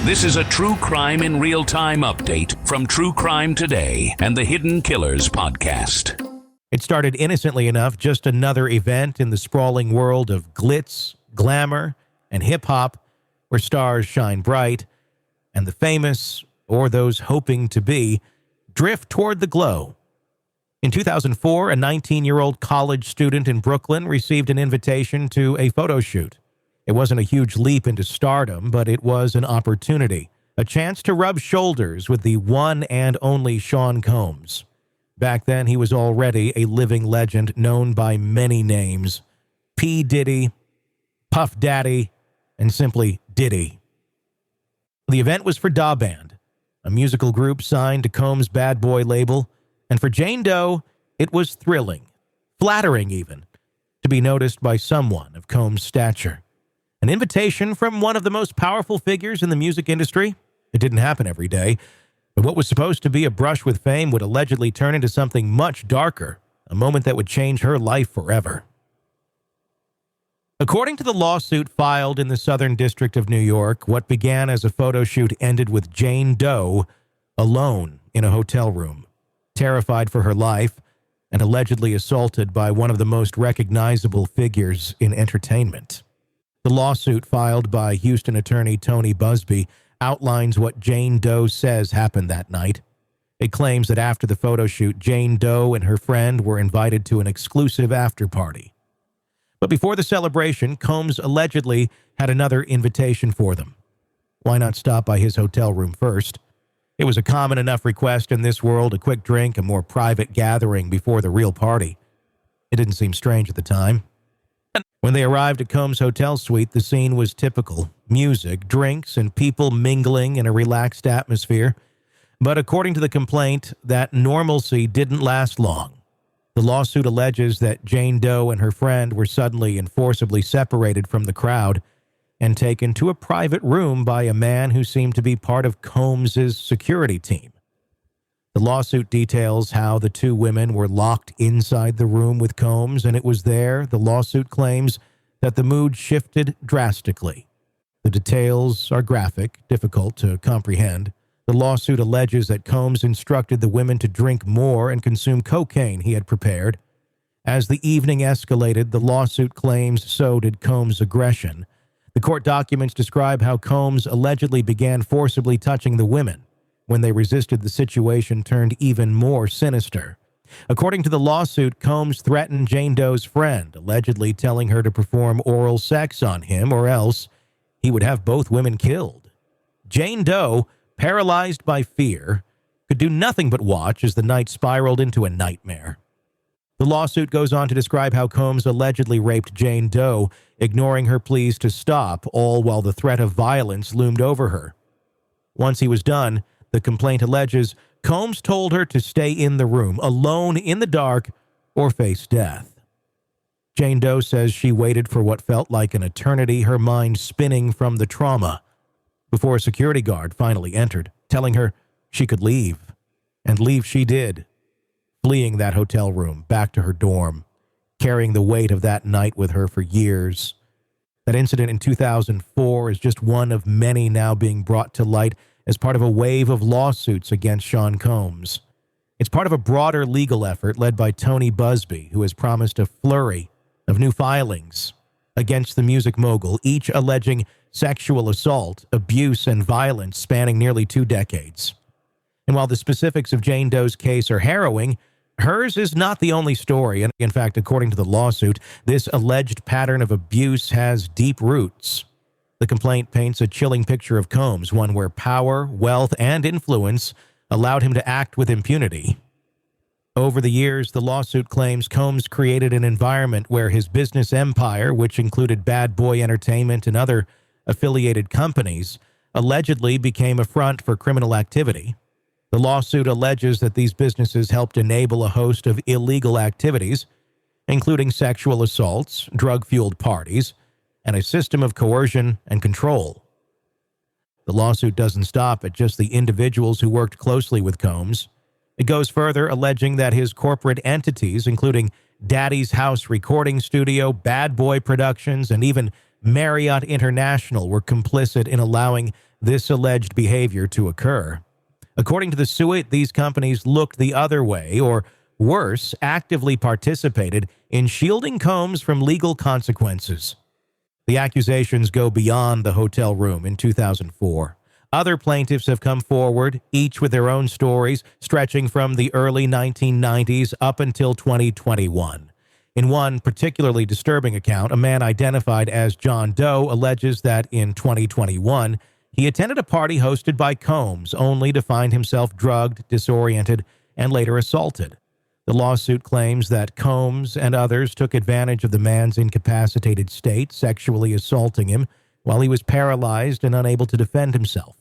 This is a true crime in real time update from True Crime Today and the Hidden Killers podcast. It started innocently enough, just another event in the sprawling world of glitz, glamour, and hip-hop, where stars shine bright, and the famous, or those hoping to be, drift toward the glow. In 2004, a 19-year-old college student in Brooklyn received an invitation to a photo shoot. It wasn't a huge leap into stardom, but it was an opportunity, a chance to rub shoulders with the one and only Sean Combs. Back then, he was already a living legend known by many names: P. Diddy, Puff Daddy, and simply Diddy. The event was for Da Band, a musical group signed to Combs' Bad Boy label, and for Jane Doe, it was thrilling, flattering even, to be noticed by someone of Combs' stature. An invitation from one of the most powerful figures in the music industry? It didn't happen every day, but what was supposed to be a brush with fame would allegedly turn into something much darker, a moment that would change her life forever. According to the lawsuit filed in the Southern District of New York, what began as a photo shoot ended with Jane Doe alone in a hotel room, terrified for her life and allegedly assaulted by one of the most recognizable figures in entertainment. The lawsuit filed by Houston attorney Tony Buzbee outlines what Jane Doe says happened that night. It claims that after the photo shoot, Jane Doe and her friend were invited to an exclusive after-party. But before the celebration, Combs allegedly had another invitation for them. Why not stop by his hotel room first? It was a common enough request in this world, a quick drink, a more private gathering before the real party. It didn't seem strange at the time. When they arrived at Combs' hotel suite, the scene was typical: music, drinks, and people mingling in a relaxed atmosphere. But according to the complaint, that normalcy didn't last long. The lawsuit alleges that Jane Doe and her friend were suddenly and forcibly separated from the crowd and taken to a private room by a man who seemed to be part of Combs' security team. The lawsuit details how the two women were locked inside the room with Combs, and it was there, the lawsuit claims, that the mood shifted drastically. The details are graphic, difficult to comprehend. The lawsuit alleges that Combs instructed the women to drink more and consume cocaine he had prepared. As the evening escalated, the lawsuit claims so did Combs' aggression. The court documents describe how Combs allegedly began forcibly touching the women. When they resisted, the situation turned even more sinister. According to the lawsuit, Combs threatened Jane Doe's friend, allegedly telling her to perform oral sex on him or else he would have both women killed. Jane Doe, paralyzed by fear, could do nothing but watch as the night spiraled into a nightmare. The lawsuit goes on to describe how Combs allegedly raped Jane Doe, ignoring her pleas to stop, all while the threat of violence loomed over her. Once he was done, the complaint alleges Combs told her to stay in the room, alone in the dark, or face death. Jane Doe says she waited for what felt like an eternity, her mind spinning from the trauma, before a security guard finally entered, telling her she could leave. And leave she did, fleeing that hotel room back to her dorm, carrying the weight of that night with her for years. That incident in 2004 is just one of many now being brought to light as part of a wave of lawsuits against Sean Combs. It's part of a broader legal effort led by Tony Buzbee, who has promised a flurry of new filings against the music mogul, each alleging sexual assault, abuse, and violence spanning nearly 2 decades. And while the specifics of Jane Doe's case are harrowing, hers is not the only story. And in fact, according to the lawsuit, this alleged pattern of abuse has deep roots. The complaint paints a chilling picture of Combs, one where power, wealth, and influence allowed him to act with impunity. Over the years, the lawsuit claims Combs created an environment where his business empire, which included Bad Boy Entertainment and other affiliated companies, allegedly became a front for criminal activity. The lawsuit alleges that these businesses helped enable a host of illegal activities, including sexual assaults, drug-fueled parties, and a system of coercion and control. The lawsuit doesn't stop at just the individuals who worked closely with Combs. It goes further, alleging that his corporate entities, including Daddy's House Recording Studio, Bad Boy Productions, and even Marriott International, were complicit in allowing this alleged behavior to occur. According to the suit, these companies looked the other way, or worse, actively participated in shielding Combs from legal consequences. The accusations go beyond the hotel room in 2004. Other plaintiffs have come forward, each with their own stories, stretching from the early 1990s up until 2021. In one particularly disturbing account, a man identified as John Doe alleges that in 2021, he attended a party hosted by Combs only to find himself drugged, disoriented, and later assaulted. The lawsuit claims that Combs and others took advantage of the man's incapacitated state, sexually assaulting him while he was paralyzed and unable to defend himself.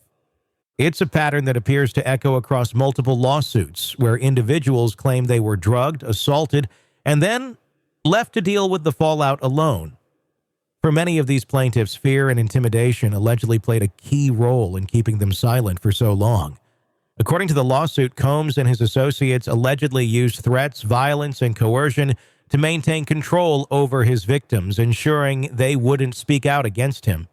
It's a pattern that appears to echo across multiple lawsuits, where individuals claim they were drugged, assaulted, and then left to deal with the fallout alone. For many of these plaintiffs, fear and intimidation allegedly played a key role in keeping them silent for so long. According to the lawsuit, Combs and his associates allegedly used threats, violence, and coercion to maintain control over his victims, ensuring they wouldn't speak out against him.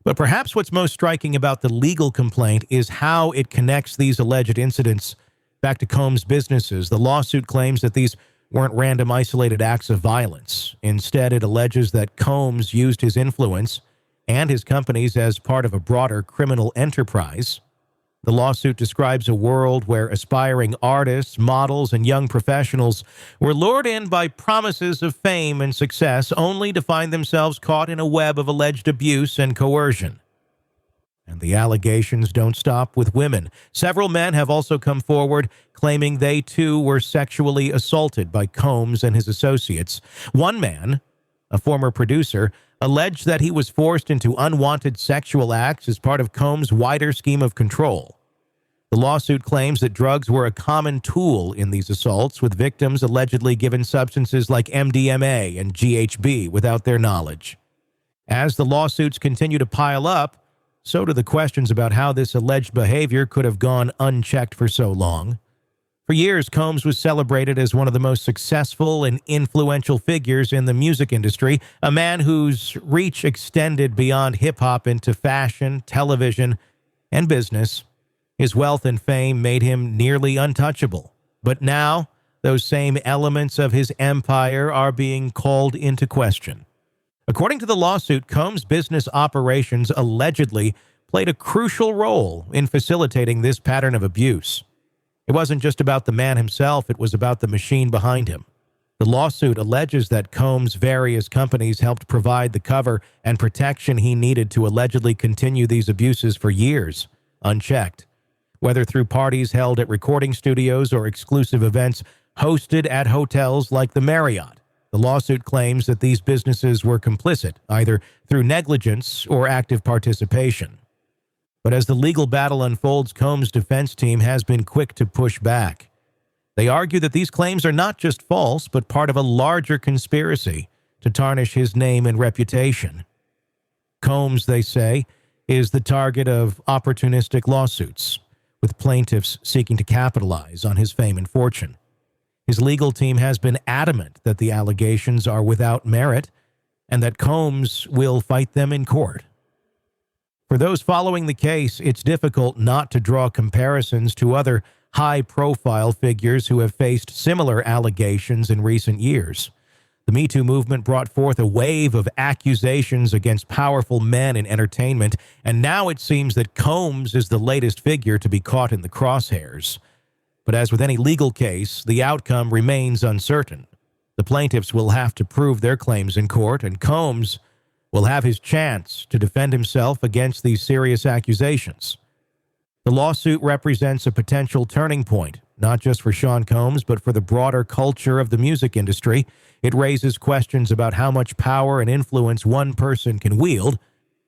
But perhaps what's most striking about the legal complaint is how it connects these alleged incidents back to Combs' businesses. The lawsuit claims that these weren't random, isolated acts of violence. Instead, it alleges that Combs used his influence and his companies as part of a broader criminal enterprise. The lawsuit describes a world where aspiring artists, models, and young professionals were lured in by promises of fame and success, only to find themselves caught in a web of alleged abuse and coercion. And the allegations don't stop with women. Several men have also come forward claiming they too were sexually assaulted by Combs and his associates. One man, a former producer, alleged that he was forced into unwanted sexual acts as part of Combs' wider scheme of control. The lawsuit claims that drugs were a common tool in these assaults, with victims allegedly given substances like MDMA and GHB without their knowledge. As the lawsuits continue to pile up, so do the questions about how this alleged behavior could have gone unchecked for so long. For years, Combs was celebrated as one of the most successful and influential figures in the music industry, a man whose reach extended beyond hip-hop into fashion, television, and business. His wealth and fame made him nearly untouchable. But now, those same elements of his empire are being called into question. According to the lawsuit, Combs' business operations allegedly played a crucial role in facilitating this pattern of abuse. It wasn't just about the man himself, it was about the machine behind him. The lawsuit alleges that Combs' various companies helped provide the cover and protection he needed to allegedly continue these abuses for years, unchecked. Whether through parties held at recording studios or exclusive events hosted at hotels like the Marriott, the lawsuit claims that these businesses were complicit, either through negligence or active participation. But as the legal battle unfolds, Combs' defense team has been quick to push back. They argue that these claims are not just false, but part of a larger conspiracy to tarnish his name and reputation. Combs, they say, is the target of opportunistic lawsuits, with plaintiffs seeking to capitalize on his fame and fortune. His legal team has been adamant that the allegations are without merit and that Combs will fight them in court. For those following the case, it's difficult not to draw comparisons to other high-profile figures who have faced similar allegations in recent years. The Me Too movement brought forth a wave of accusations against powerful men in entertainment, and now it seems that Combs is the latest figure to be caught in the crosshairs. But as with any legal case, the outcome remains uncertain. The plaintiffs will have to prove their claims in court, and Combs will have his chance to defend himself against these serious accusations. The lawsuit represents a potential turning point, not just for Sean Combs, but for the broader culture of the music industry. It raises questions about how much power and influence one person can wield,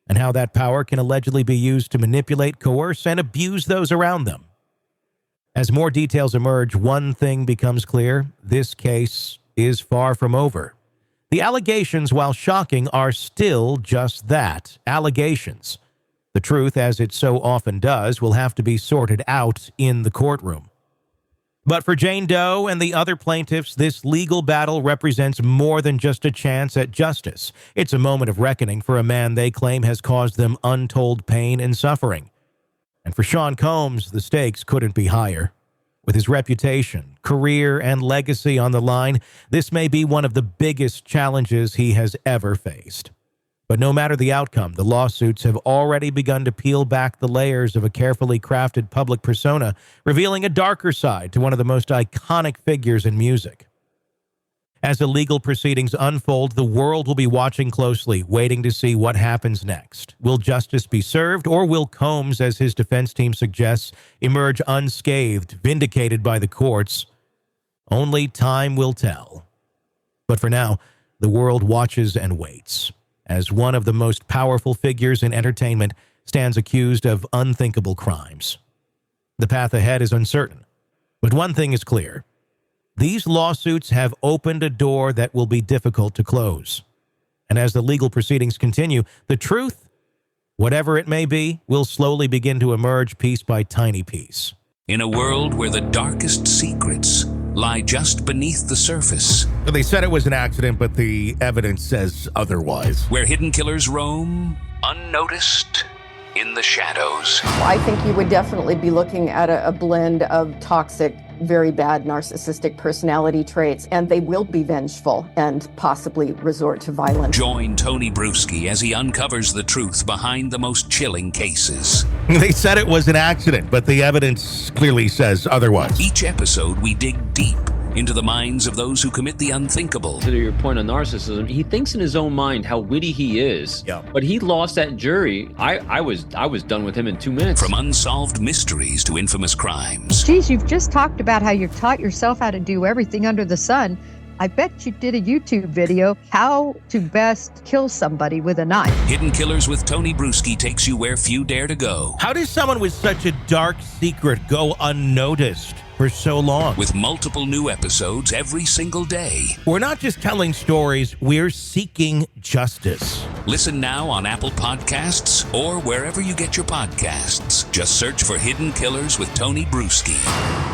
and how that power can allegedly be used to manipulate, coerce, and abuse those around them. As more details emerge, one thing becomes clear: this case is far from over. The allegations, while shocking, are still just that, allegations. The truth, as it so often does, will have to be sorted out in the courtroom. But for Jane Doe and the other plaintiffs, this legal battle represents more than just a chance at justice. It's a moment of reckoning for a man they claim has caused them untold pain and suffering. And for Sean Combs, the stakes couldn't be higher. With his reputation, career, and legacy on the line, this may be one of the biggest challenges he has ever faced. But no matter the outcome, the lawsuits have already begun to peel back the layers of a carefully crafted public persona, revealing a darker side to one of the most iconic figures in music. As the legal proceedings unfold, the world will be watching closely, waiting to see what happens next. Will justice be served, or will Combs, as his defense team suggests, emerge unscathed, vindicated by the courts? Only time will tell. But for now, the world watches and waits, as one of the most powerful figures in entertainment stands accused of unthinkable crimes. The path ahead is uncertain, but one thing is clear. These lawsuits have opened a door that will be difficult to close. And as the legal proceedings continue, the truth, whatever it may be, will slowly begin to emerge piece by tiny piece. In a world where the darkest secrets lie just beneath the surface. They said it was an accident, but the evidence says otherwise. Where hidden killers roam, unnoticed, in the shadows. I think you would definitely be looking at a blend of toxic, very bad narcissistic personality traits, and they will be vengeful and possibly resort to violence. Join Tony Buzbee as he uncovers the truth behind the most chilling cases. They said it was an accident, but the evidence clearly says otherwise. Each episode, we dig deep into the minds of those who commit the unthinkable. To your point on narcissism, he thinks in his own mind how witty he is. Yeah. But he lost that jury. I was done with him in 2 minutes. From unsolved mysteries to infamous crimes. Geez, you've just talked about how you've taught yourself how to do everything under the sun. I bet you did a YouTube video, how to best kill somebody with a knife. Hidden Killers with Tony Buzbee takes you where few dare to go. How does someone with such a dark secret go unnoticed for so long? With multiple new episodes every single day. We're not just telling stories, we're seeking justice. Listen now on Apple Podcasts or wherever you get your podcasts. Just search for Hidden Killers with Tony Buzbee.